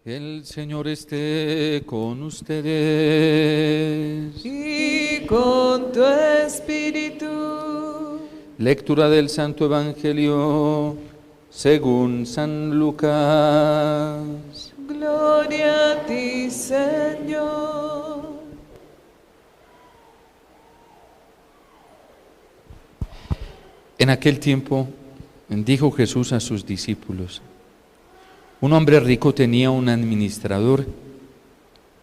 El Señor esté con ustedes. Y con tu espíritu. Lectura del Santo Evangelio según San Lucas. Gloria a ti, Señor. En aquel tiempo dijo Jesús a sus discípulos: un hombre rico tenía un administrador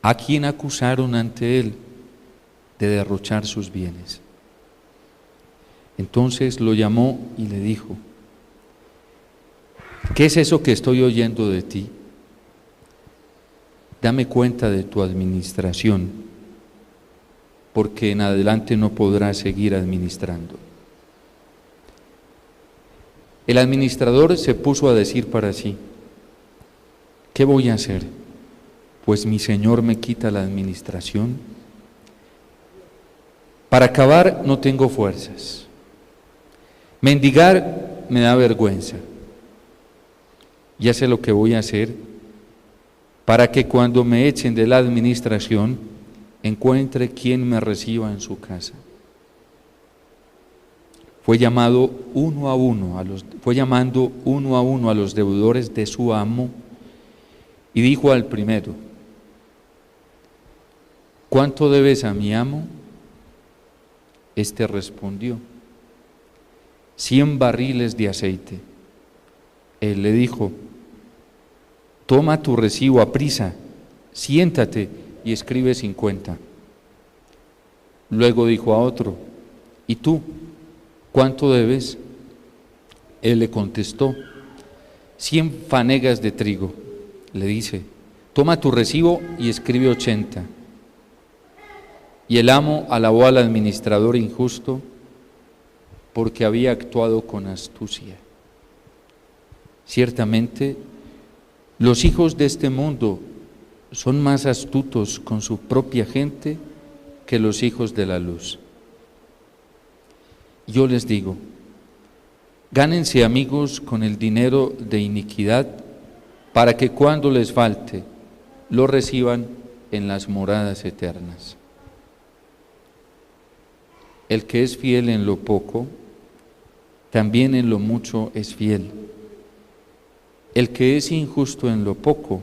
a quien acusaron ante él de derrochar sus bienes. Entonces lo llamó y le dijo: ¿qué es eso que estoy oyendo de ti? Dame cuenta de tu administración, porque en adelante no podrás seguir administrando. El administrador se puso a decir para sí: ¿qué voy a hacer? Pues mi Señor me quita la administración. Para acabar no tengo fuerzas. Mendigar me da vergüenza. Ya sé lo que voy a hacer para que cuando me echen de la administración encuentre quien me reciba en su casa. Fue llamando uno a uno a los deudores de su amo y dijo al primero: ¿cuánto debes a mi amo? Este respondió: 100 barriles de aceite. Él le dijo: toma tu recibo aprisa, siéntate y escribe 50. Luego dijo a otro: ¿y tú cuánto debes? Él le contestó: 100 fanegas de trigo. Le dice: toma tu recibo y escribe 80. Y el amo alabó al administrador injusto porque había actuado con astucia. Ciertamente, los hijos de este mundo son más astutos con su propia gente que los hijos de la luz. Yo les digo: gánense amigos con el dinero de iniquidad, para que cuando les falte, lo reciban en las moradas eternas. El que es fiel en lo poco, también en lo mucho es fiel. El que es injusto en lo poco,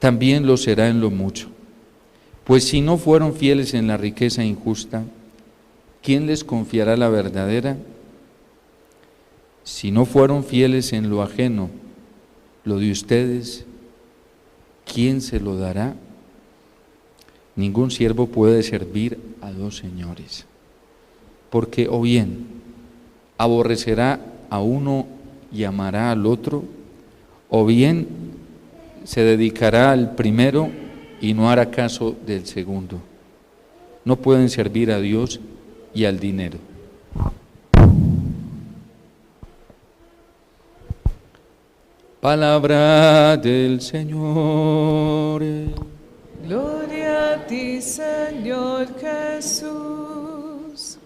también lo será en lo mucho. Pues si no fueron fieles en la riqueza injusta, ¿quién les confiará la verdadera? Si no fueron fieles en lo ajeno, lo de ustedes, ¿quién se lo dará? Ningún siervo puede servir a dos señores, porque o bien aborrecerá a uno y amará al otro, o bien se dedicará al primero y no hará caso del segundo. No pueden servir a Dios y al dinero. Palabra del Señor. Gloria a ti, Señor Jesús.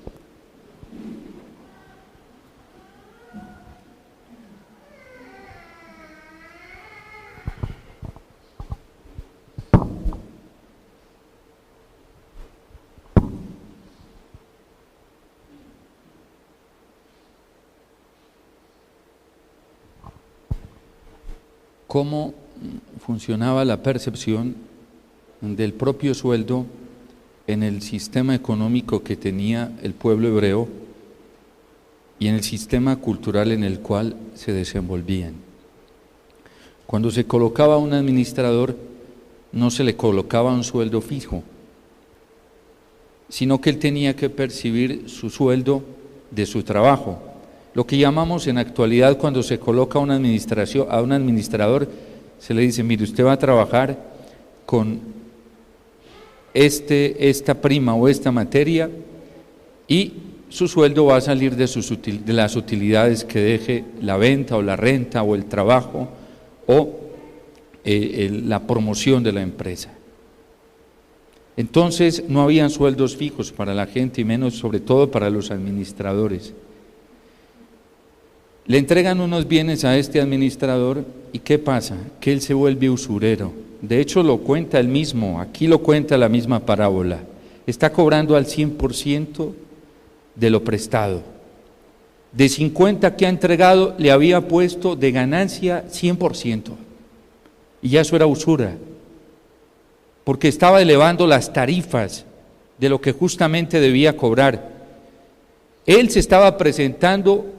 ¿Cómo funcionaba la percepción del propio sueldo en el sistema económico que tenía el pueblo hebreo y en el sistema cultural en el cual se desenvolvían? Cuando se colocaba un administrador, no se le colocaba un sueldo fijo, sino que él tenía que percibir su sueldo de su trabajo. Lo que llamamos en actualidad, cuando se coloca a un administrador, se le dice: mire, usted va a trabajar con esta prima o esta materia y su sueldo va a salir de las utilidades que deje la venta o la renta o el trabajo o la promoción de la empresa. Entonces no habían sueldos fijos para la gente, y menos sobre todo para los administradores. Le entregan unos bienes a este administrador y ¿qué pasa? Que él se vuelve usurero. De hecho lo cuenta él mismo, aquí lo cuenta la misma parábola. Está cobrando al 100% de lo prestado. De 50 que ha entregado, le había puesto de ganancia 100%. Y ya eso era usura, porque estaba elevando las tarifas de lo que justamente debía cobrar. Él se estaba presentando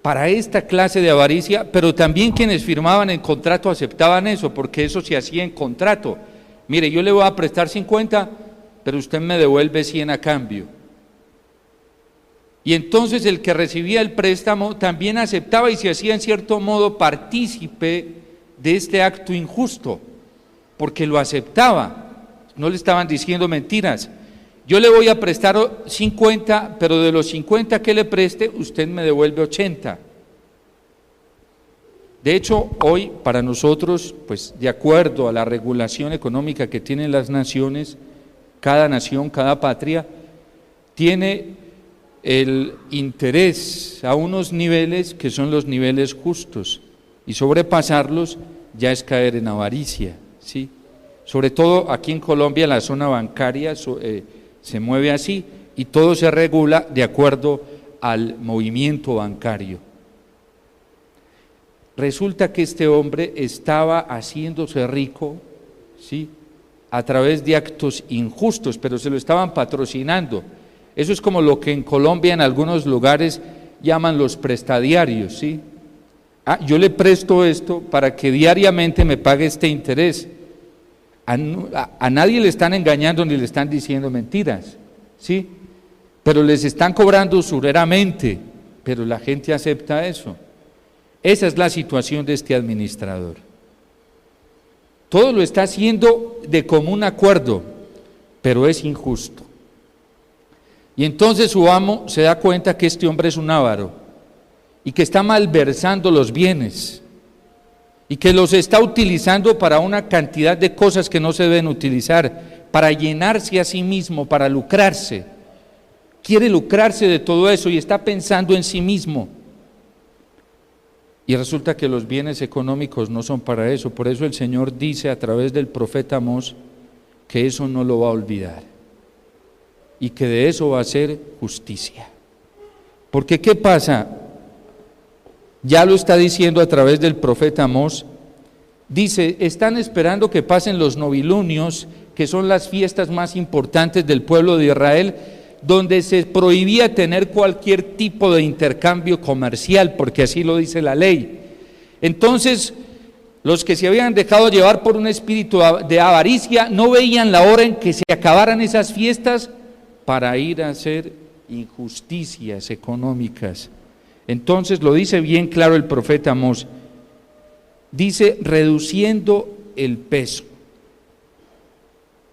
para esta clase de avaricia, pero también quienes firmaban el contrato aceptaban eso, porque eso se hacía en contrato. Mire, yo le voy a prestar 50, pero usted me devuelve 100 a cambio. Y entonces el que recibía el préstamo también aceptaba y se hacía en cierto modo partícipe de este acto injusto, porque lo aceptaba, no le estaban diciendo mentiras. Yo le voy a prestar 50, pero de los 50 que le preste, usted me devuelve 80. De hecho, hoy para nosotros, pues de acuerdo a la regulación económica que tienen las naciones, cada nación, cada patria, tiene el interés a unos niveles que son los niveles justos, y sobrepasarlos ya es caer en avaricia, ¿sí? Sobre todo aquí en Colombia la zona bancaria se mueve así y todo se regula de acuerdo al movimiento bancario. Resulta que este hombre estaba haciéndose rico, ¿sí?, a través de actos injustos, pero se lo estaban patrocinando. Eso es como lo que en Colombia en algunos lugares llaman los prestadiarios, ¿sí? Yo le presto esto para que diariamente me pague este interés. A nadie le están engañando ni le están diciendo mentiras, ¿sí? Pero les están cobrando usureramente, pero la gente acepta eso. Esa es la situación de este administrador. Todo lo está haciendo de común acuerdo, pero es injusto. Y entonces su amo se da cuenta que este hombre es un avaro y que está malversando los bienes y que los está utilizando para una cantidad de cosas que no se deben utilizar, para llenarse a sí mismo, para lucrarse. Quiere lucrarse de todo eso y está pensando en sí mismo. Y resulta que los bienes económicos no son para eso. Por eso el Señor dice a través del profeta Amós que eso no lo va a olvidar y que de eso va a hacer justicia. Porque ¿qué pasa? Ya lo está diciendo a través del profeta Amós. Dice, están esperando que pasen los novilunios, que son las fiestas más importantes del pueblo de Israel, donde se prohibía tener cualquier tipo de intercambio comercial, porque así lo dice la ley. Entonces, los que se habían dejado llevar por un espíritu de avaricia no veían la hora en que se acabaran esas fiestas para ir a hacer injusticias económicas. Entonces lo dice bien claro el profeta Amós, dice reduciendo el peso,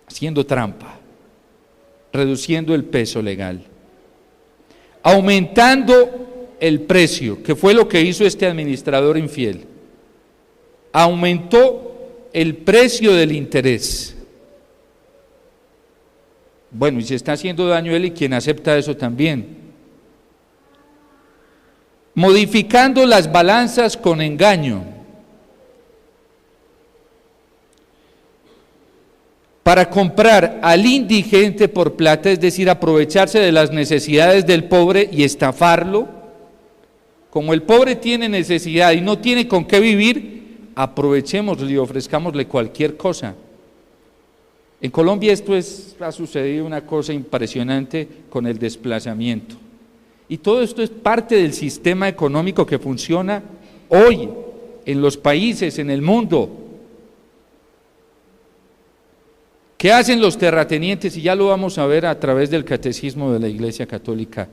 haciendo trampa, reduciendo el peso legal, aumentando el precio, que fue lo que hizo este administrador infiel, aumentó el precio del interés. Bueno, y se está haciendo daño él y quien acepta eso también. Modificando las balanzas con engaño, para comprar al indigente por plata, es decir, aprovecharse de las necesidades del pobre y estafarlo. Como el pobre tiene necesidad y no tiene con qué vivir, aprovechémosle y ofrezcámosle cualquier cosa. En Colombia ha sucedido una cosa impresionante con el desplazamiento. Y todo esto es parte del sistema económico que funciona hoy en los países, en el mundo. ¿Qué hacen los terratenientes? Y ya lo vamos a ver a través del catecismo de la Iglesia Católica.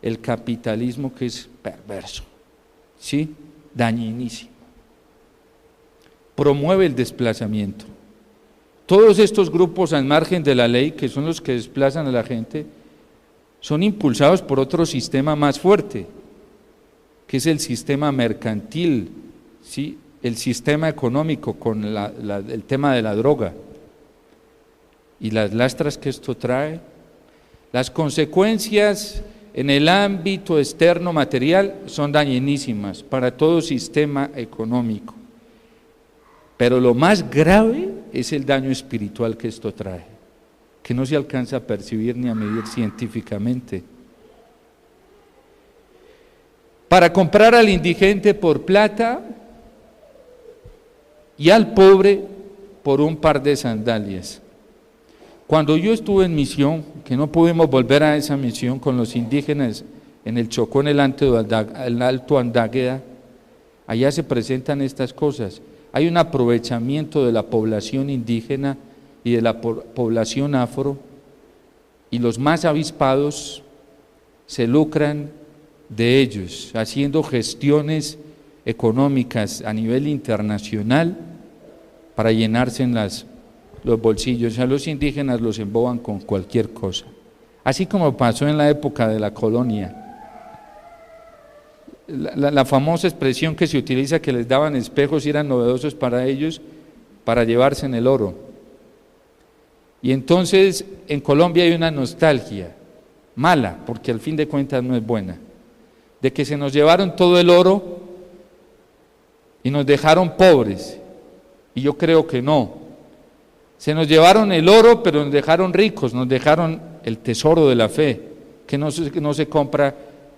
El capitalismo, que es perverso, ¿sí?, dañinísimo. Promueve el desplazamiento. Todos estos grupos al margen de la ley, que son los que desplazan a la gente, son impulsados por otro sistema más fuerte, que es el sistema mercantil, ¿sí?, el sistema económico con el tema de la droga y las lastras que esto trae, las consecuencias en el ámbito externo material son dañinísimas para todo sistema económico. Pero lo más grave es el daño espiritual que esto trae, que no se alcanza a percibir ni a medir científicamente. Para comprar al indigente por plata y al pobre por un par de sandalias. Cuando yo estuve en misión, que no pudimos volver a esa misión con los indígenas en el Chocó, en el Alto Andágueda, allá se presentan estas cosas. Hay un aprovechamiento de la población indígena y de la población afro, y los más avispados se lucran de ellos, haciendo gestiones económicas a nivel internacional para llenarse en los bolsillos. A los indígenas los emboban con cualquier cosa, así como pasó en la época de la colonia. La famosa expresión que se utiliza, que les daban espejos y eran novedosos para ellos, para llevarse en el oro. Y entonces en Colombia hay una nostalgia mala, porque al fin de cuentas no es buena, de que se nos llevaron todo el oro y nos dejaron pobres. Y yo creo que no. Se nos llevaron el oro, pero nos dejaron ricos, nos dejaron el tesoro de la fe, que no se compra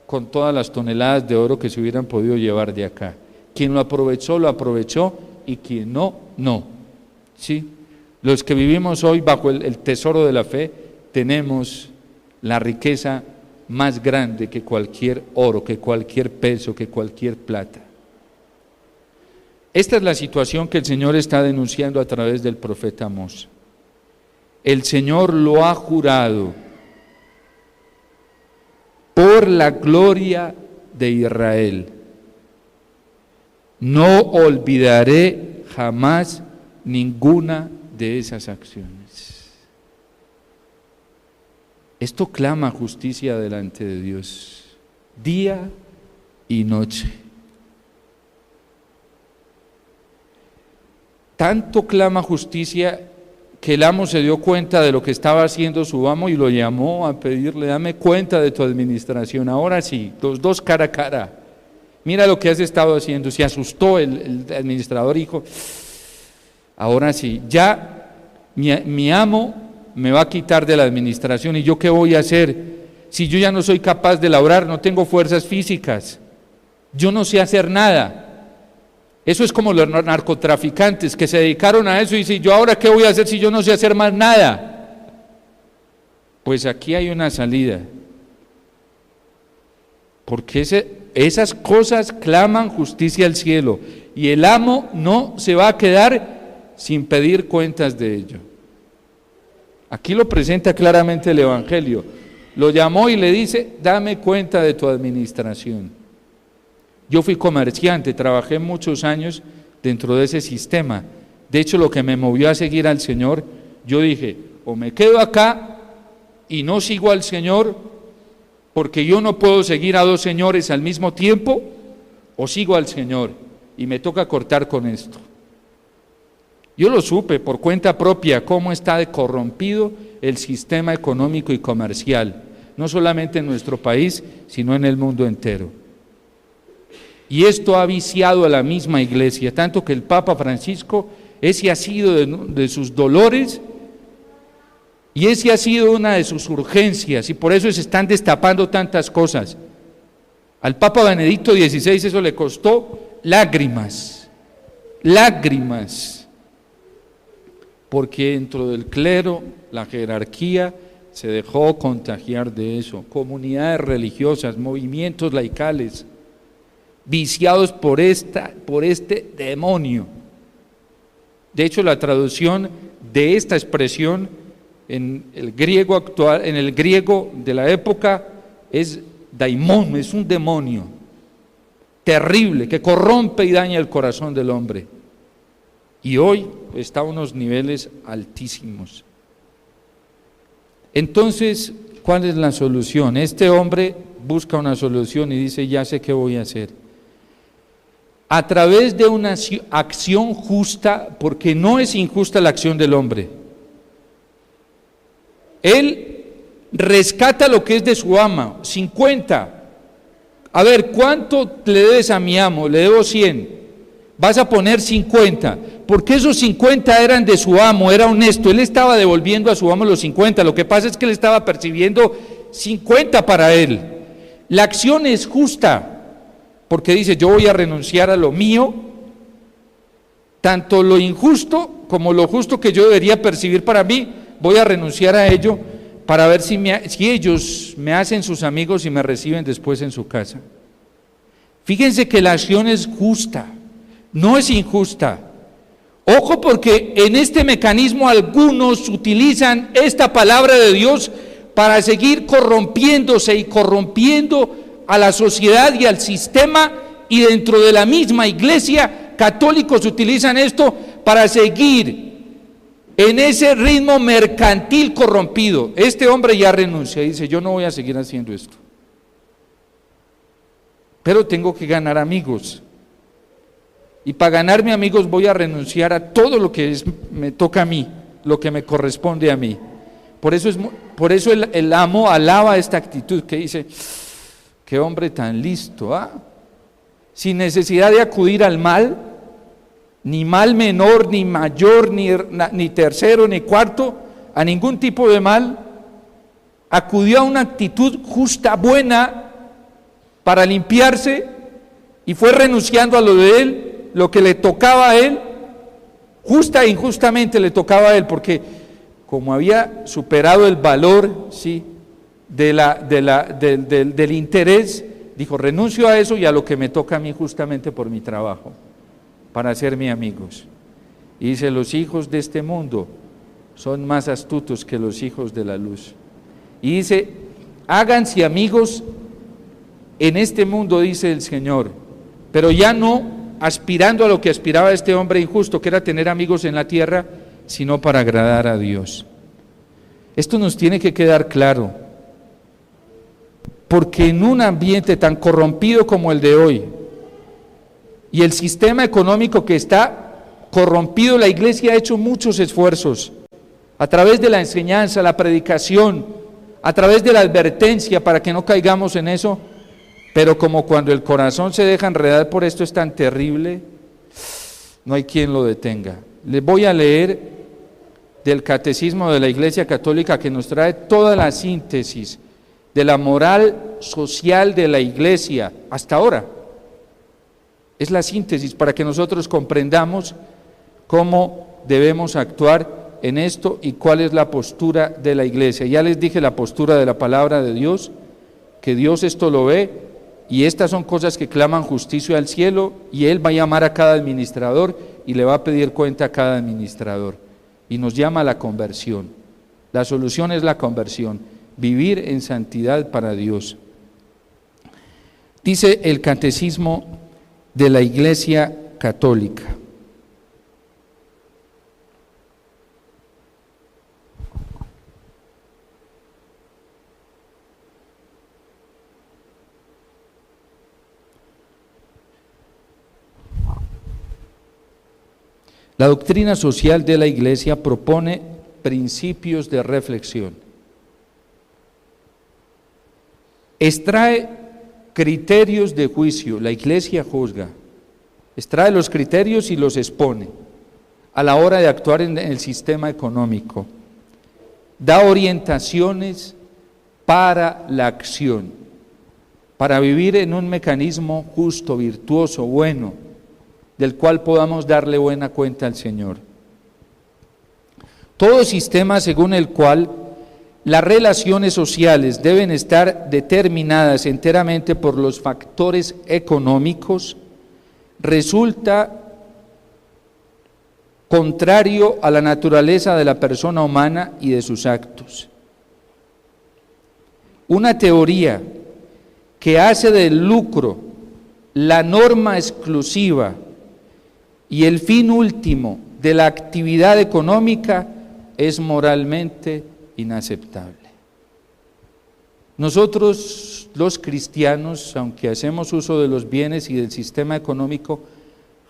con todas las toneladas de oro que se hubieran podido llevar de acá. Quien lo aprovechó, y quien no, no. ¿Sí? Los que vivimos hoy bajo el tesoro de la fe, tenemos la riqueza más grande que cualquier oro, que cualquier peso, que cualquier plata. Esta es la situación que el Señor está denunciando a través del profeta Amós. El Señor lo ha jurado por la gloria de Israel. No olvidaré jamás ninguna de esas acciones. Esto clama justicia delante de Dios, día y noche. Tanto clama justicia que el amo se dio cuenta de lo que estaba haciendo su amo y lo llamó a pedirle: dame cuenta de tu administración, ahora sí, los dos cara a cara. Mira lo que has estado haciendo. Se asustó el administrador y dijo: ahora sí, ya mi amo me va a quitar de la administración, ¿y yo qué voy a hacer? Si yo ya no soy capaz de labrar, no tengo fuerzas físicas, yo no sé hacer nada. Eso es como los narcotraficantes que se dedicaron a eso y dicen: ¿yo ahora qué voy a hacer si yo no sé hacer más nada? Pues aquí hay una salida, porque esas cosas claman justicia al cielo, y el amo no se va a quedar sin pedir cuentas de ello. Aquí lo presenta claramente el Evangelio. Lo llamó y le dice: dame cuenta de tu administración. Yo fui comerciante, trabajé muchos años dentro de ese sistema. De hecho, lo que me movió a seguir al Señor, yo dije: o me quedo acá y no sigo al Señor, porque yo no puedo seguir a dos señores al mismo tiempo, o sigo al Señor, y me toca cortar con esto. Yo lo supe por cuenta propia, cómo está de corrompido el sistema económico y comercial, no solamente en nuestro país, sino en el mundo entero. Y esto ha viciado a la misma iglesia, tanto que el Papa Francisco, ese ha sido de sus dolores, y ese ha sido una de sus urgencias, y por eso se están destapando tantas cosas. Al Papa Benedicto XVI eso le costó lágrimas, porque dentro del clero, la jerarquía se dejó contagiar de eso. Comunidades religiosas, movimientos laicales, viciados por este demonio. De hecho, la traducción de esta expresión en el griego actual, en el griego de la época, es daimón, es un demonio terrible que corrompe y daña el corazón del hombre. Y hoy está a unos niveles altísimos. Entonces, ¿cuál es la solución? Este hombre busca una solución y dice: ya sé qué voy a hacer. A través de una acción justa, porque no es injusta la acción del hombre. Él rescata lo que es de su amo, 50. A ver, ¿cuánto le debes a mi amo? Le debo 100. Vas a poner 50, porque esos 50 eran de su amo, era honesto, él estaba devolviendo a su amo los 50, lo que pasa es que él estaba percibiendo 50 para él. La acción es justa, porque dice, yo voy a renunciar a lo mío, tanto lo injusto como lo justo que yo debería percibir para mí, voy a renunciar a ello para ver si ellos me hacen sus amigos y me reciben después en su casa. Fíjense que la acción es justa, no es injusta. Ojo, porque en este mecanismo algunos utilizan esta palabra de Dios para seguir corrompiéndose y corrompiendo a la sociedad y al sistema, y dentro de la misma iglesia católicos utilizan esto para seguir en ese ritmo mercantil corrompido. Este hombre ya renuncia y dice, yo no voy a seguir haciendo esto, pero tengo que ganar amigos, y para ganarme amigos voy a renunciar a todo lo que me toca a mí, lo que me corresponde a mí. Por eso el amo alaba esta actitud que dice, qué hombre tan listo, sin necesidad de acudir al mal, ni mal menor, ni mayor, ni tercero, ni cuarto, a ningún tipo de mal, acudió a una actitud justa, buena, para limpiarse, y fue renunciando a lo de él, lo que le tocaba a él, justa e injustamente le tocaba a él, porque como había superado el valor, ¿sí?, del interés, dijo, renuncio a eso y a lo que me toca a mí justamente por mi trabajo, para hacerme amigos. Y dice, los hijos de este mundo son más astutos que los hijos de la luz. Y dice, háganse amigos en este mundo, dice el Señor, pero ya no aspirando a lo que aspiraba este hombre injusto, que era tener amigos en la tierra, sino para agradar a Dios. Esto nos tiene que quedar claro, porque en un ambiente tan corrompido como el de hoy, y el sistema económico que está corrompido, la iglesia ha hecho muchos esfuerzos, a través de la enseñanza, la predicación, a través de la advertencia para que no caigamos en eso, pero como cuando el corazón se deja enredar por esto es tan terrible, no hay quien lo detenga. Les voy a leer del Catecismo de la Iglesia Católica, que nos trae toda la síntesis de la moral social de la Iglesia hasta ahora. Es la síntesis para que nosotros comprendamos cómo debemos actuar en esto y cuál es la postura de la Iglesia. Ya les dije la postura de la palabra de Dios, que Dios esto lo ve, y estas son cosas que claman justicia al cielo, y Él va a llamar a cada administrador y le va a pedir cuenta a cada administrador, y nos llama a la conversión. La solución es la conversión, vivir en santidad para Dios. Dice el Catecismo de la Iglesia Católica: la doctrina social de la Iglesia propone principios de reflexión, extrae criterios de juicio, la Iglesia juzga, extrae los criterios y los expone a la hora de actuar en el sistema económico, da orientaciones para la acción, para vivir en un mecanismo justo, virtuoso, bueno, del cual podamos darle buena cuenta al Señor. Todo sistema según el cual las relaciones sociales deben estar determinadas enteramente por los factores económicos resulta contrario a la naturaleza de la persona humana y de sus actos. Una teoría que hace del lucro la norma exclusiva y el fin último de la actividad económica es moralmente inaceptable. Nosotros, los cristianos, aunque hacemos uso de los bienes y del sistema económico,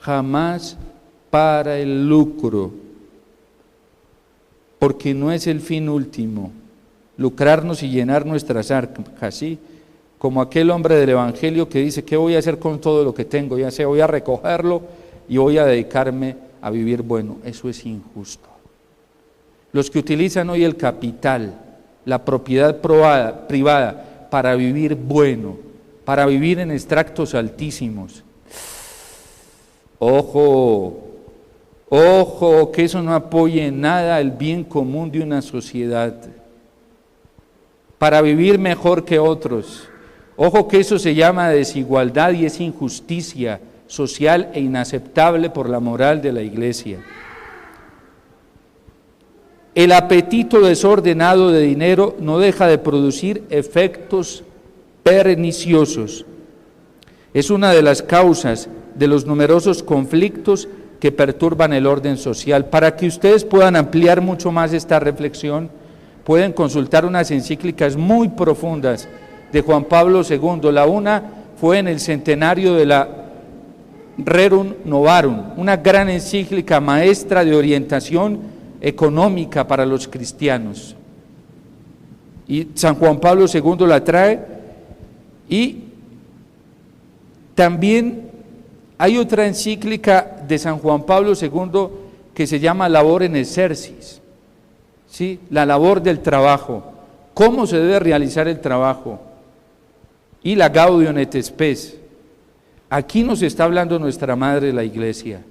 jamás para el lucro, porque no es el fin último lucrarnos y llenar nuestras arcas, ¿sí? Como aquel hombre del Evangelio que dice, ¿qué voy a hacer con todo lo que tengo? Ya sé, voy a recogerlo y voy a dedicarme a vivir bueno. Eso es injusto. Los que utilizan hoy el capital, la propiedad privada para vivir bueno, para vivir en extractos altísimos. Ojo, que eso no apoye en nada el bien común de una sociedad. Para vivir mejor que otros. Ojo que eso se llama desigualdad y es injusticia social e inaceptable por la moral de la Iglesia. El apetito desordenado de dinero no deja de producir efectos perniciosos. Es una de las causas de los numerosos conflictos que perturban el orden social. Para que ustedes puedan ampliar mucho más esta reflexión, pueden consultar unas encíclicas muy profundas de Juan Pablo II. La una fue en el centenario de la Rerum Novarum, una gran encíclica maestra de orientación económica para los cristianos. Y San Juan Pablo II la trae, y también hay otra encíclica de San Juan Pablo II que se llama Labor in Exercis, ¿sí? La labor del trabajo, cómo se debe realizar el trabajo, y la Gaudium et Spes. Aquí nos está hablando nuestra madre, la Iglesia.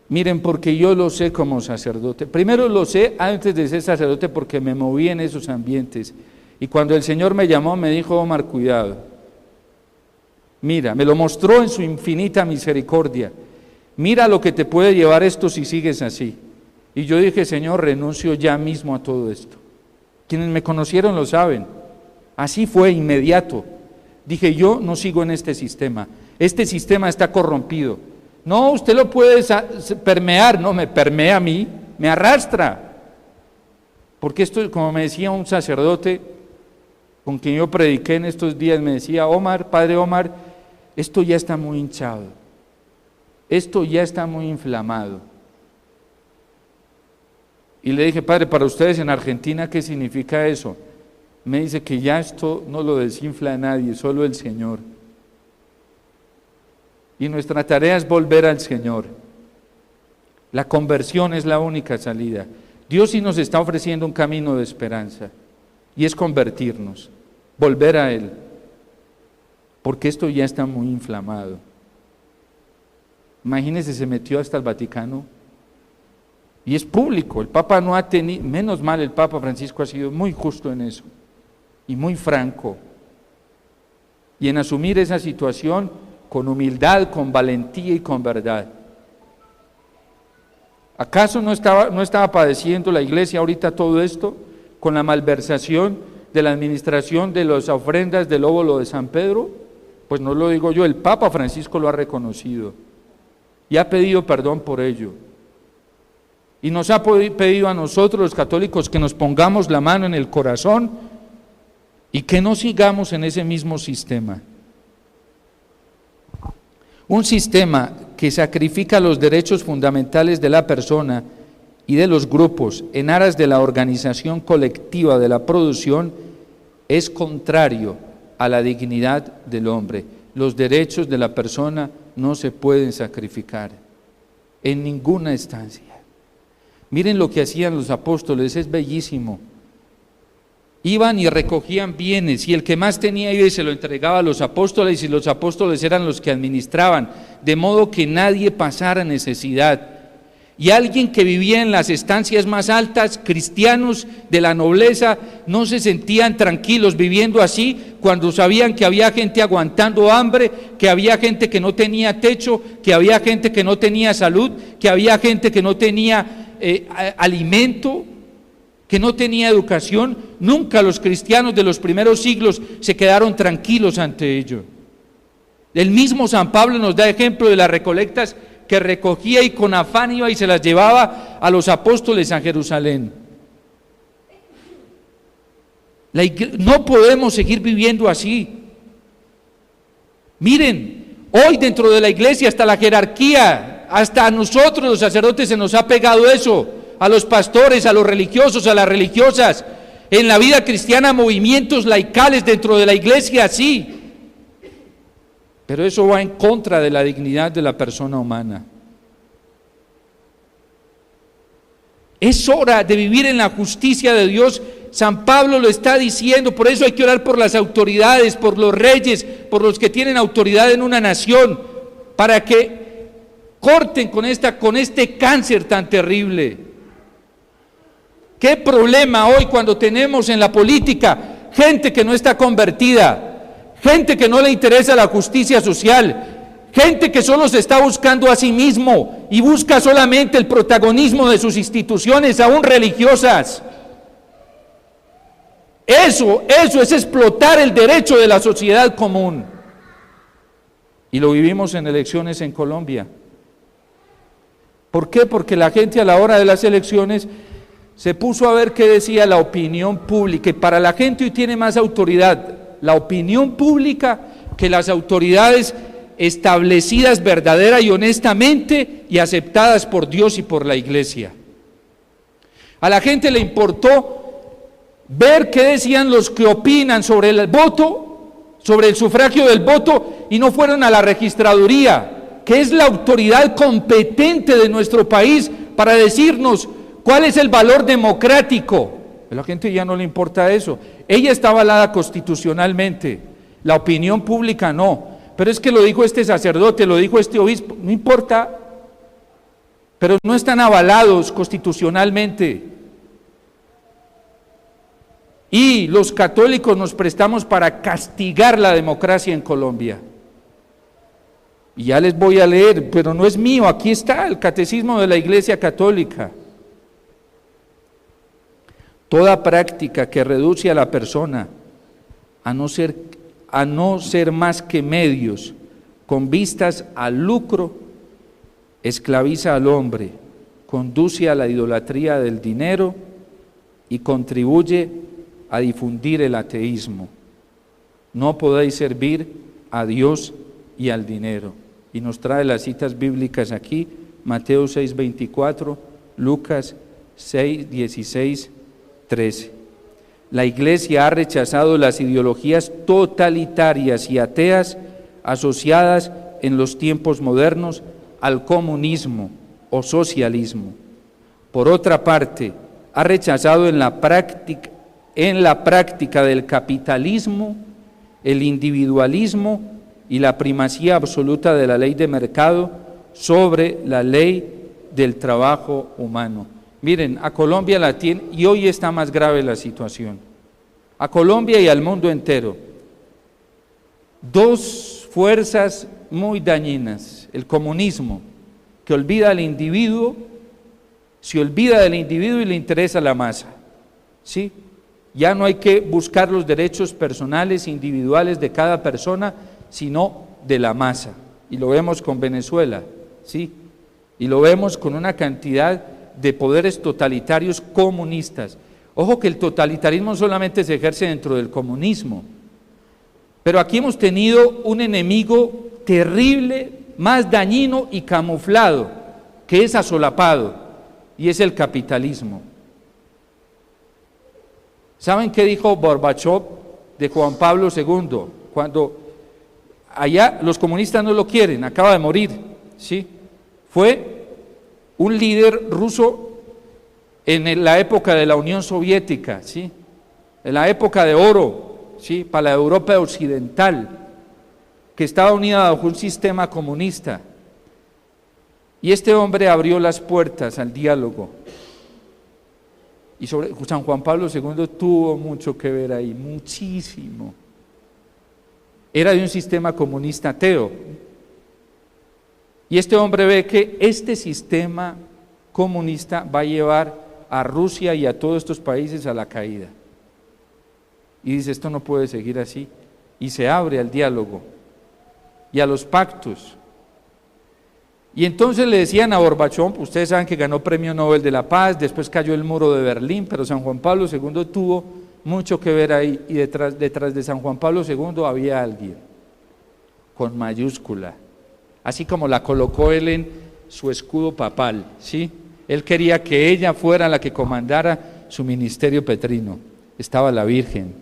Miren, porque yo lo sé como sacerdote. Primero lo sé antes de ser sacerdote porque me moví en esos ambientes. Y cuando el Señor me llamó, me dijo, Omar, cuidado. Mira, me lo mostró en su infinita misericordia. Mira lo que te puede llevar esto si sigues así. Y yo dije, Señor, renuncio ya mismo a todo esto. Quienes me conocieron lo saben. Así fue, inmediato. Dije, yo no sigo en este sistema está corrompido. No, usted lo puede permear, no, me permea a mí, me arrastra. Porque esto, como me decía un sacerdote con quien yo prediqué en estos días, me decía, Omar, padre Omar, esto ya está muy hinchado, esto ya está muy inflamado. Y le dije, padre, para ustedes en Argentina, ¿qué significa eso? Me dice que ya esto no lo desinfla a nadie, solo el Señor. Y nuestra tarea es volver al Señor. La conversión es la única salida. Dios sí nos está ofreciendo un camino de esperanza, y es convertirnos, volver a Él, porque esto ya está muy inflamado. Imagínense, se metió hasta el Vaticano, y es público. El Papa no ha tenido, menos mal el Papa Francisco ha sido muy justo en eso, y muy franco, y en asumir esa situación con humildad, con valentía y con verdad. ¿Acaso no estaba padeciendo la Iglesia ahorita todo esto con la malversación de la administración de las ofrendas del óbolo de San Pedro? Pues no lo digo yo, el Papa Francisco lo ha reconocido y ha pedido perdón por ello. Y nos ha pedido a nosotros los católicos que nos pongamos la mano en el corazón y que no sigamos en ese mismo sistema. Un sistema que sacrifica los derechos fundamentales de la persona y de los grupos en aras de la organización colectiva de la producción es contrario a la dignidad del hombre. Los derechos de la persona no se pueden sacrificar en ninguna instancia. Miren lo que hacían los apóstoles, es bellísimo. Iban y recogían bienes, y el que más tenía iba y se lo entregaba a los apóstoles, y los apóstoles eran los que administraban, de modo que nadie pasara necesidad. Y alguien que vivía en las estancias más altas, cristianos de la nobleza, no se sentían tranquilos viviendo así, cuando sabían que había gente aguantando hambre, que había gente que no tenía techo, que había gente que no tenía salud, que había gente que no tenía alimento, que no tenía educación. Nunca los cristianos de los primeros siglos se quedaron tranquilos ante ello. El mismo San Pablo nos da ejemplo de las recolectas que recogía y con afán iba y se las llevaba a los apóstoles a Jerusalén. No podemos seguir viviendo así. Miren, hoy dentro de la iglesia hasta la jerarquía, hasta a nosotros los sacerdotes se nos ha pegado eso. a los pastores, a los religiosos, a las religiosas. En la vida cristiana, movimientos laicales dentro de la iglesia, sí. Pero eso va en contra de la dignidad de la persona humana. Es hora de vivir en la justicia de Dios. San Pablo lo está diciendo, por eso hay que orar por las autoridades, por los reyes, por los que tienen autoridad en una nación, para que corten con este cáncer tan terrible. ¿Qué problema hoy cuando tenemos en la política gente que no está convertida? Gente que no le interesa la justicia social, gente que solo se está buscando a sí mismo y busca solamente el protagonismo de sus instituciones, aún religiosas. Eso es explotar el derecho de la sociedad común. Y lo vivimos en elecciones en Colombia. ¿Por qué? Porque la gente a la hora de las elecciones se puso a ver qué decía la opinión pública, y para la gente hoy tiene más autoridad la opinión pública que las autoridades establecidas verdadera y honestamente y aceptadas por Dios y por la iglesia. A la gente le importó ver qué decían los que opinan sobre el voto, sobre el sufragio del voto, y no fueron a la registraduría, que es la autoridad competente de nuestro país para decirnos cuál es el valor democrático. A la gente ya no le importa eso. Ella está avalada constitucionalmente, la opinión pública no. Pero es que lo dijo este sacerdote, lo dijo este obispo, no importa, pero no están avalados constitucionalmente. Y los católicos nos prestamos para castigar la democracia en Colombia. Y ya les voy a leer, pero no es mío, aquí está el Catecismo de la Iglesia Católica. Toda práctica que reduce a la persona a no ser más que medios con vistas al lucro, esclaviza al hombre, conduce a la idolatría del dinero y contribuye a difundir el ateísmo. No podéis servir a Dios y al dinero. Y nos trae las citas bíblicas aquí, Mateo 6:24, Lucas 6:16, 13. La Iglesia ha rechazado las ideologías totalitarias y ateas asociadas en los tiempos modernos al comunismo o socialismo. Por otra parte, ha rechazado en la práctica del capitalismo, el individualismo y la primacía absoluta de la ley de mercado sobre la ley del trabajo humano. Miren, a Colombia la tiene, y hoy está más grave la situación, a Colombia y al mundo entero, dos fuerzas muy dañinas: el comunismo, que olvida al individuo, se olvida del individuo y le interesa la masa, ¿sí? Ya no hay que buscar los derechos personales, individuales de cada persona, sino de la masa, y lo vemos con Venezuela, ¿sí? Y lo vemos con una cantidad de poderes totalitarios comunistas. Ojo que el totalitarismo solamente se ejerce dentro del comunismo, pero aquí hemos tenido un enemigo terrible, más dañino y camuflado, que es asolapado, y es el capitalismo. ¿Saben qué dijo Gorbachev de Juan Pablo II? Cuando allá los comunistas no lo quieren, acaba de morir, ¿sí? Fue un líder ruso en la época de la Unión Soviética, ¿sí? En la época de oro, ¿sí? Para la Europa occidental, que estaba unida bajo un sistema comunista. Y este hombre abrió las puertas al diálogo. Y sobre San Juan Pablo II tuvo mucho que ver ahí, muchísimo. Era de un sistema comunista ateo. Y este hombre ve que este sistema comunista va a llevar a Rusia y a todos estos países a la caída. Y dice, esto no puede seguir así. Y se abre al diálogo y a los pactos. Y entonces le decían a Gorbachev, ustedes saben que ganó Premio Nobel de la Paz, después cayó el muro de Berlín, pero San Juan Pablo II tuvo mucho que ver ahí, y detrás de San Juan Pablo II había alguien, con mayúscula, así como la colocó él en su escudo papal, ¿sí? Él quería que ella fuera la que comandara su ministerio petrino. Estaba la Virgen.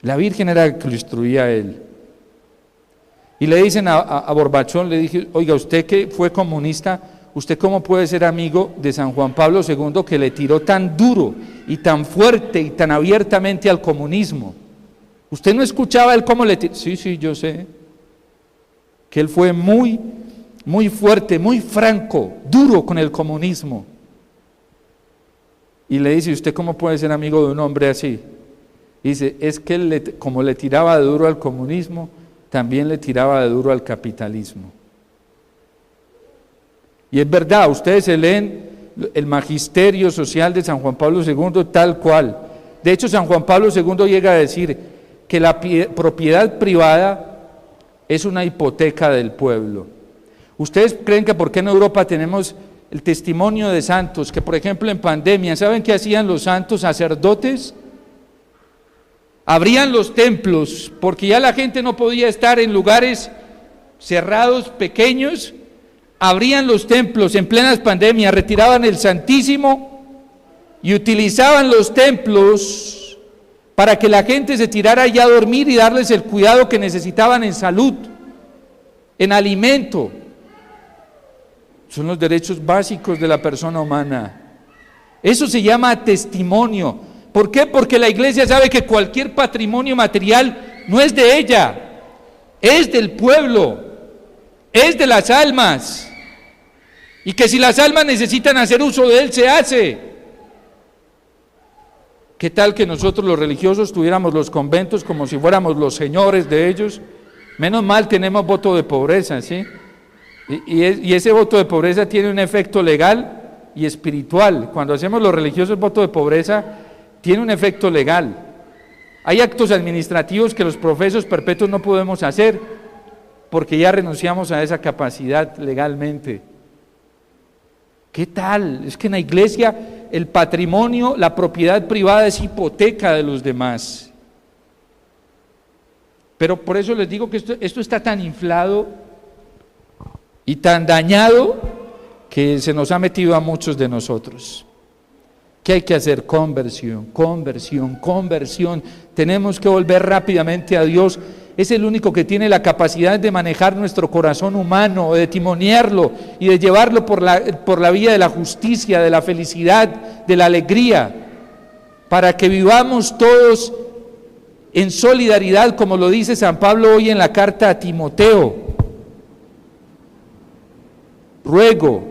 La Virgen era la que lo instruía a él. Y le dicen a Borbachón, le dije, oiga, usted que fue comunista, ¿usted cómo puede ser amigo de San Juan Pablo II, que le tiró tan duro y tan fuerte y tan abiertamente al comunismo? ¿Usted no escuchaba él cómo le tiró? Sí, yo sé. Que él fue muy fuerte, muy franco, duro con el comunismo. Y le dice, ¿usted cómo puede ser amigo de un hombre así? Dice, es que él, como le tiraba de duro al comunismo, también le tiraba de duro al capitalismo. Y es verdad, ustedes se leen el magisterio social de San Juan Pablo II tal cual. De hecho, San Juan Pablo II llega a decir que la propiedad privada es una hipoteca del pueblo. ¿Ustedes creen que por qué en Europa tenemos el testimonio de santos? Que por ejemplo en pandemia, ¿saben qué hacían los santos sacerdotes? Abrían los templos, porque ya la gente no podía estar en lugares cerrados, pequeños. Abrían los templos en plenas pandemias, retiraban el Santísimo y utilizaban los templos para que la gente se tirara allá a dormir y darles el cuidado que necesitaban en salud, en alimento. Son los derechos básicos de la persona humana. Eso se llama testimonio. ¿Por qué? Porque la iglesia sabe que cualquier patrimonio material no es de ella, es del pueblo, es de las almas. Y que si las almas necesitan hacer uso de él, se hace. ¿Qué tal que nosotros los religiosos tuviéramos los conventos como si fuéramos los señores de ellos? Menos mal tenemos voto de pobreza, ¿sí? Y ese voto de pobreza tiene un efecto legal y espiritual. Cuando hacemos los religiosos voto de pobreza, tiene un efecto legal. Hay actos administrativos que los profesos perpetuos no podemos hacer porque ya renunciamos a esa capacidad legalmente. ¿Qué tal? Es que en la iglesia el patrimonio, la propiedad privada es hipoteca de los demás. Pero por eso les digo que esto está tan inflado y tan dañado que se nos ha metido a muchos de nosotros. ¿Qué hay que hacer? Conversión. Tenemos que volver rápidamente a Dios. Es el único que tiene la capacidad de manejar nuestro corazón humano, de timonearlo y de llevarlo por la vía de la justicia, de la felicidad, de la alegría, para que vivamos todos en solidaridad, como lo dice San Pablo hoy en la carta a Timoteo. Ruego,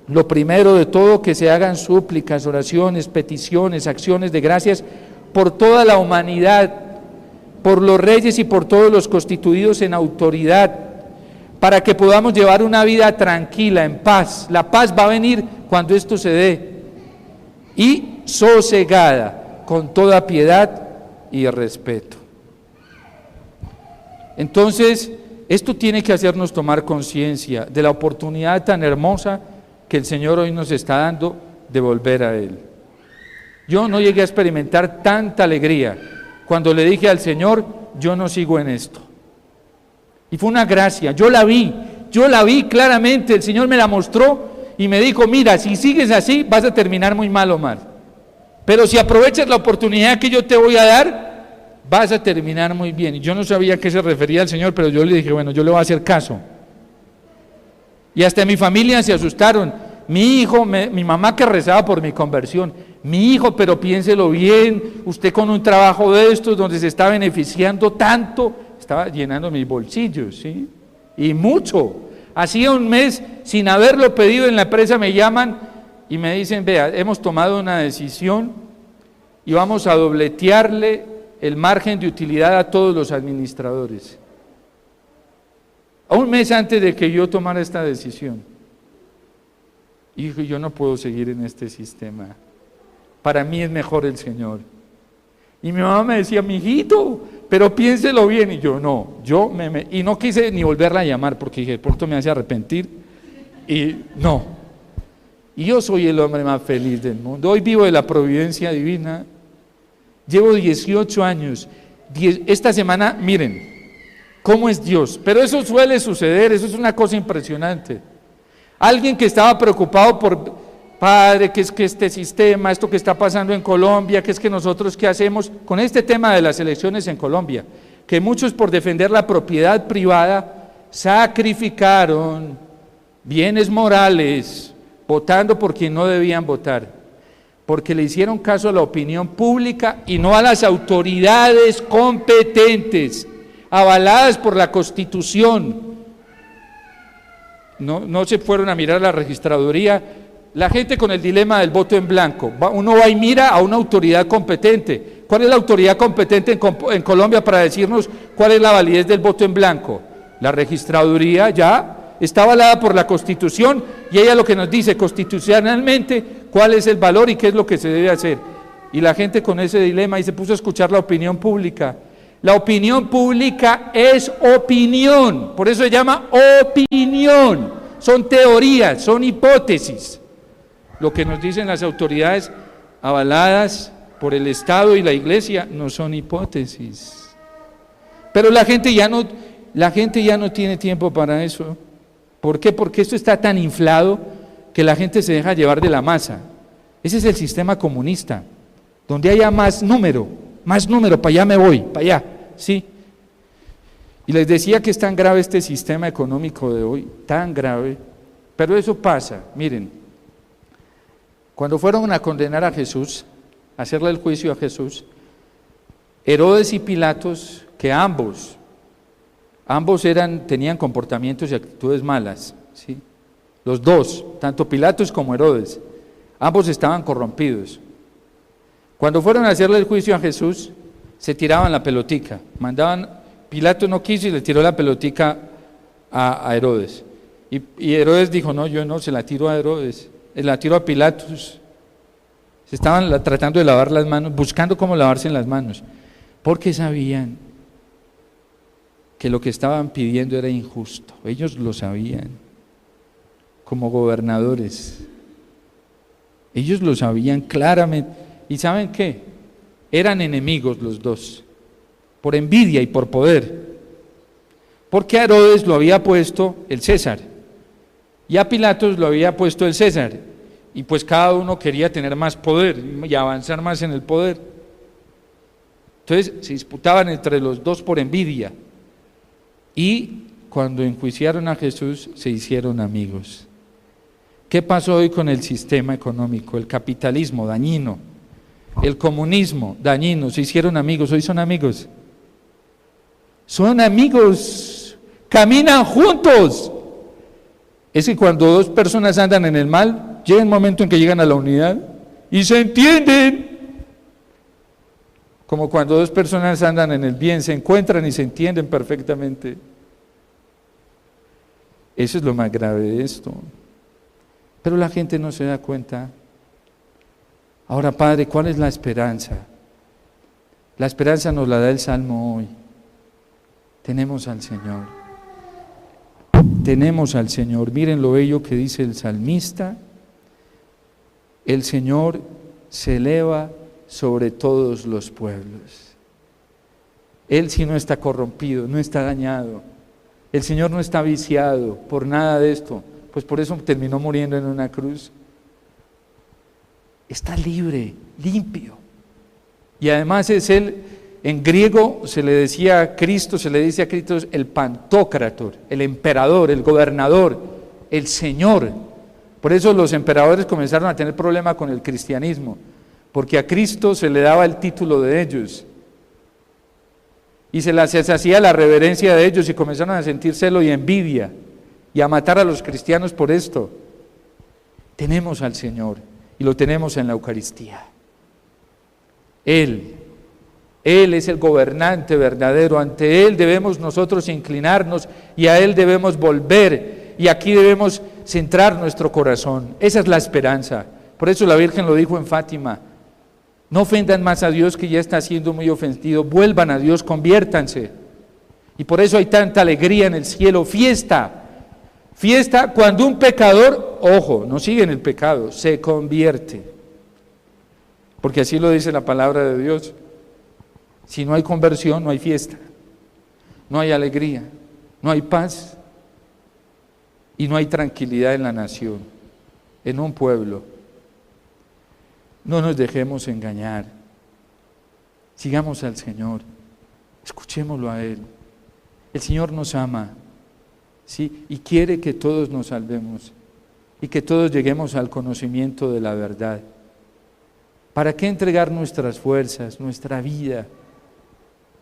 lo primero de todo, que se hagan súplicas, oraciones, peticiones, acciones de gracias por toda la humanidad, por los reyes y por todos los constituidos en autoridad, para que podamos llevar una vida tranquila, en paz. La paz va a venir cuando esto se dé, y sosegada, con toda piedad y respeto. Entonces, esto tiene que hacernos tomar conciencia de la oportunidad tan hermosa que el Señor hoy nos está dando de volver a Él. Yo no llegué a experimentar tanta alegría cuando le dije al Señor, yo no sigo en esto. Y fue una gracia, yo la vi claramente, el Señor me la mostró y me dijo, mira, si sigues así vas a terminar muy mal, Omar. Pero si aprovechas la oportunidad que yo te voy a dar, vas a terminar muy bien. Y yo no sabía a qué se refería el Señor, pero yo le dije, bueno, yo le voy a hacer caso. Y hasta mi familia se asustaron. Mi hijo, mi mamá que rezaba por mi conversión, mi hijo, pero piénselo bien, usted con un trabajo de estos donde se está beneficiando tanto, estaba llenando mis bolsillos, ¿sí? Y mucho. Hacía un mes, sin haberlo pedido en la empresa, me llaman y me dicen, vea, hemos tomado una decisión y vamos a dobletearle el margen de utilidad a todos los administradores. Un mes antes de que yo tomara esta decisión. Y dije, yo no puedo seguir en este sistema. Para mí es mejor el Señor. Y mi mamá me decía, mijito, pero piénselo bien. Y yo, no, y no quise ni volverla a llamar porque dije, pronto me hace arrepentir. Y no. Y yo soy el hombre más feliz del mundo. Hoy vivo de la providencia divina. Llevo 18 años. Esta semana, miren, cómo es Dios. Pero eso suele suceder, eso es una cosa impresionante. Alguien que estaba preocupado por, padre, que es que este sistema, esto que está pasando en Colombia, que es que nosotros qué hacemos con este tema de las elecciones en Colombia, que muchos por defender la propiedad privada sacrificaron bienes morales votando por quien no debían votar, porque le hicieron caso a la opinión pública y no a las autoridades competentes, avaladas por la Constitución. No se fueron a mirar a la registraduría. La gente con el dilema del voto en blanco, uno va y mira a una autoridad competente. ¿Cuál es la autoridad competente en Colombia para decirnos cuál es la validez del voto en blanco? La registraduría ya está avalada por la Constitución y ella lo que nos dice constitucionalmente cuál es el valor y qué es lo que se debe hacer. Y la gente con ese dilema y se puso a escuchar la opinión pública. La opinión pública es opinión, por eso se llama opinión. Son teorías, son hipótesis. Lo que nos dicen las autoridades avaladas por el Estado y la Iglesia no son hipótesis. Pero la gente ya no tiene tiempo para eso. ¿Por qué? Porque esto está tan inflado que la gente se deja llevar de la masa. Ese es el sistema comunista, donde haya más número, para allá me voy, para allá, ¿sí? Y les decía que es tan grave este sistema económico de hoy, tan grave, pero eso pasa, miren, cuando fueron a condenar a Jesús, a hacerle el juicio a Jesús, Herodes y Pilatos, que ambos tenían comportamientos y actitudes malas, ¿sí? Los dos, tanto Pilatos como Herodes, ambos estaban corrompidos. Cuando fueron a hacerle el juicio a Jesús, se tiraban la pelotica, Pilato no quiso y le tiró la pelotica a Herodes. Y Herodes dijo, no, yo no, se la tiro a Herodes, la tiro a Pilatos. Se estaban tratando de lavar las manos, buscando cómo lavarse en las manos, porque sabían que lo que estaban pidiendo era injusto. Ellos lo sabían, como gobernadores. Ellos lo sabían claramente. ¿Y saben qué? Eran enemigos los dos, por envidia y por poder. Porque a Herodes lo había puesto el César, y a Pilatos lo había puesto el César, y pues cada uno quería tener más poder y avanzar más en el poder. Entonces se disputaban entre los dos por envidia, y cuando enjuiciaron a Jesús se hicieron amigos. ¿Qué pasó hoy con el sistema económico? El capitalismo dañino, el comunismo dañino, se hicieron amigos, hoy son amigos. Son amigos, caminan juntos. Es que cuando dos personas andan en el mal, llega un momento en que llegan a la unidad y se entienden. Como cuando dos personas andan en el bien, se encuentran y se entienden perfectamente. Eso es lo más grave de esto. Pero la gente no se da cuenta. Ahora, Padre, ¿cuál es la esperanza? La esperanza nos la da el Salmo hoy. Tenemos al Señor. Tenemos al Señor. Miren lo bello que dice el salmista. El Señor se eleva sobre todos los pueblos. Él sí no está corrompido, no está dañado. El Señor no está viciado por nada de esto. Pues por eso terminó muriendo en una cruz. Está libre, limpio. Y además es Él, en griego se le decía a Cristo, se le dice a Cristo el Pantocrator, el emperador, el gobernador, el Señor. Por eso los emperadores comenzaron a tener problema con el cristianismo, porque a Cristo se le daba el título de ellos. Y se hacía la reverencia de ellos y comenzaron a sentir celo y envidia y a matar a los cristianos por esto. Tenemos al Señor y lo tenemos en la Eucaristía. Él es el gobernante verdadero, ante Él debemos nosotros inclinarnos y a Él debemos volver y aquí debemos centrar nuestro corazón. Esa es la esperanza. Por eso la Virgen lo dijo en Fátima: no ofendan más a Dios, que ya está siendo muy ofendido, vuelvan a Dios, conviértanse. Y por eso hay tanta alegría en el cielo, fiesta cuando un pecador, ojo, no sigue en el pecado, se convierte. Porque así lo dice la palabra de Dios. Si no hay conversión, no hay fiesta, no hay alegría, no hay paz. y no hay tranquilidad en la nación, en un pueblo. No nos dejemos engañar. Sigamos al Señor, escuchémoslo a Él. El Señor nos ama, ¿sí? Y quiere que todos nos salvemos y que todos lleguemos al conocimiento de la verdad. ¿Para qué entregar nuestras fuerzas, nuestra vida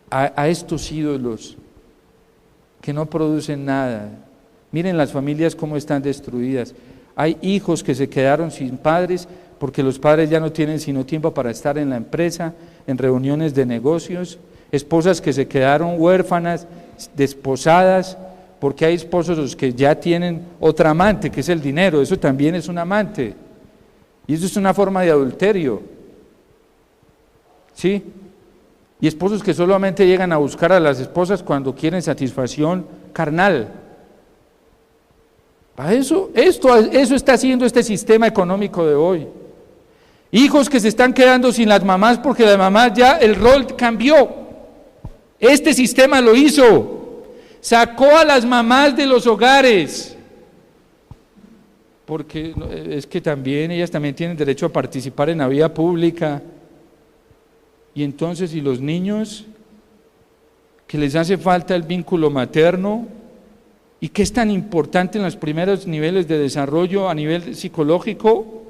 a estos ídolos que no producen nada? Miren las familias cómo están destruidas. Hay hijos que se quedaron sin padres porque los padres ya no tienen sino tiempo para estar en la empresa, en reuniones de negocios, esposas que se quedaron huérfanas, desposadas, porque hay esposos que ya tienen otra amante, que es el dinero, eso también es un amante, y eso es una forma de adulterio, ¿sí? Y esposos que solamente llegan a buscar a las esposas cuando quieren satisfacción carnal. Para eso está haciendo este sistema económico de hoy. Hijos que se están quedando sin las mamás porque las mamás ya el rol cambió. Este sistema lo hizo. Sacó a las mamás de los hogares. Porque es que también ellas también tienen derecho a participar en la vida pública. Y entonces, ¿y los niños que les hace falta el vínculo materno? ¿Y qué es tan importante en los primeros niveles de desarrollo a nivel psicológico?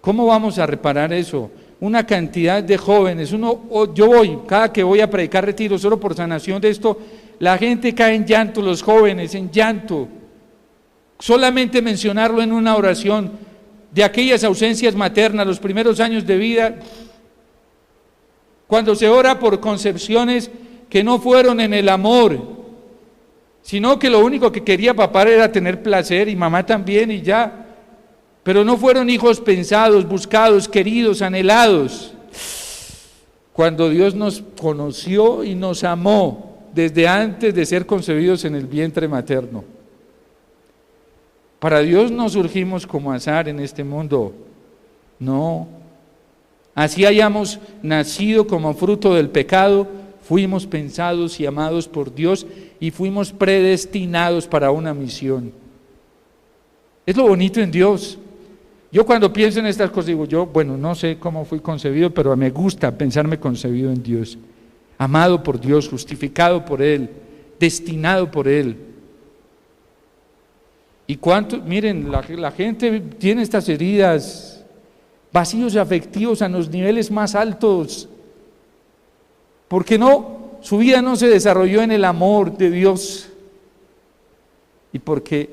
¿Cómo vamos a reparar eso? Una cantidad de jóvenes, cada que voy a predicar retiro solo por sanación de esto, la gente cae en llanto, los jóvenes en llanto. Solamente mencionarlo en una oración de aquellas ausencias maternas, los primeros años de vida, cuando se ora por concepciones que no fueron en el amor, sino que lo único que quería papá era tener placer y mamá también y ya, pero no fueron hijos pensados, buscados, queridos, anhelados. Cuando Dios nos conoció y nos amó desde antes de ser concebidos en el vientre materno. Para Dios no surgimos como azar en este mundo, no. Así hayamos nacido como fruto del pecado, fuimos pensados y amados por Dios y fuimos predestinados para una misión. Es lo bonito en Dios. Yo cuando pienso en estas cosas digo, no sé cómo fui concebido, pero me gusta pensarme concebido en Dios. Amado por Dios, justificado por Él, destinado por Él. Y miren, la gente tiene estas heridas, vacíos afectivos a los niveles más altos. ¿Por qué no? Su vida no se desarrolló en el amor de Dios. Y porque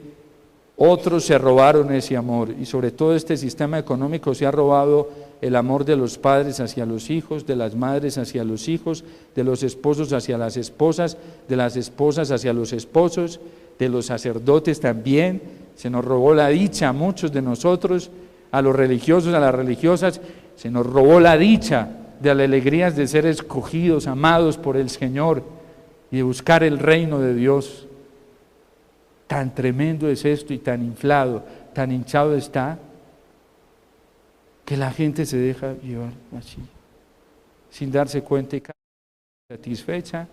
otros se robaron ese amor. Y sobre todo este sistema económico se ha robado el amor de los padres hacia los hijos, de las madres hacia los hijos, de los esposos hacia las esposas, de las esposas hacia los esposos, de los sacerdotes también. Se nos robó la dicha a muchos de nosotros, a los religiosos, a las religiosas, se nos robó la dicha de las alegrías de ser escogidos, amados por el Señor y de buscar el reino de Dios. Tan tremendo es esto y tan inflado, tan hinchado está, que la gente se deja llevar así, sin darse cuenta y cada vez más satisfecha,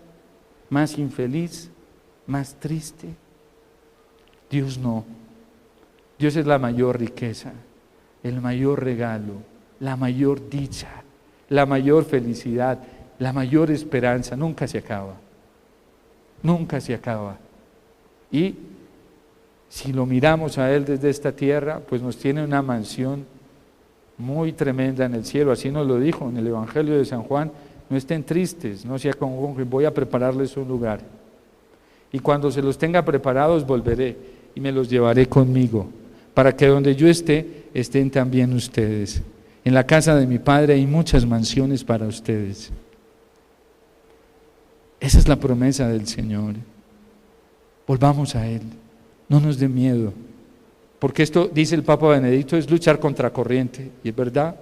más infeliz, más triste. Dios no. Dios es la mayor riqueza, el mayor regalo, la mayor dicha, la mayor felicidad, la mayor esperanza. Nunca se acaba. Nunca se acaba. Y si lo miramos a Él desde esta tierra, pues nos tiene una mansión muy tremenda en el cielo. Así nos lo dijo en el Evangelio de San Juan: no estén tristes, no se acongojen, voy a prepararles un lugar. Y cuando se los tenga preparados volveré y me los llevaré conmigo, para que donde yo esté, estén también ustedes. En la casa de mi Padre hay muchas mansiones para ustedes. Esa es la promesa del Señor. Volvamos a Él, no nos dé miedo, porque esto, dice el Papa Benedicto, es luchar contra corriente, y es verdad,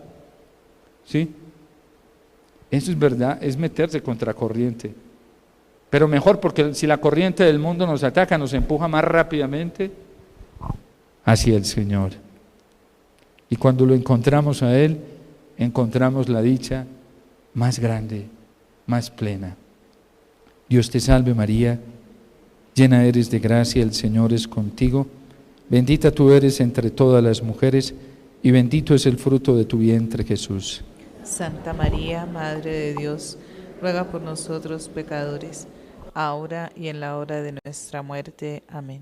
¿sí? Eso es verdad, es meterse contra corriente, pero mejor, porque si la corriente del mundo nos ataca, nos empuja más rápidamente hacia el Señor. Y cuando lo encontramos a Él, encontramos la dicha más grande, más plena. Dios te salve María, Llena eres de gracia, el Señor es contigo. Bendita tú eres entre todas las mujeres, y bendito es el fruto de tu vientre, Jesús. Santa María, Madre de Dios, ruega por nosotros pecadores, ahora y en la hora de nuestra muerte. Amén.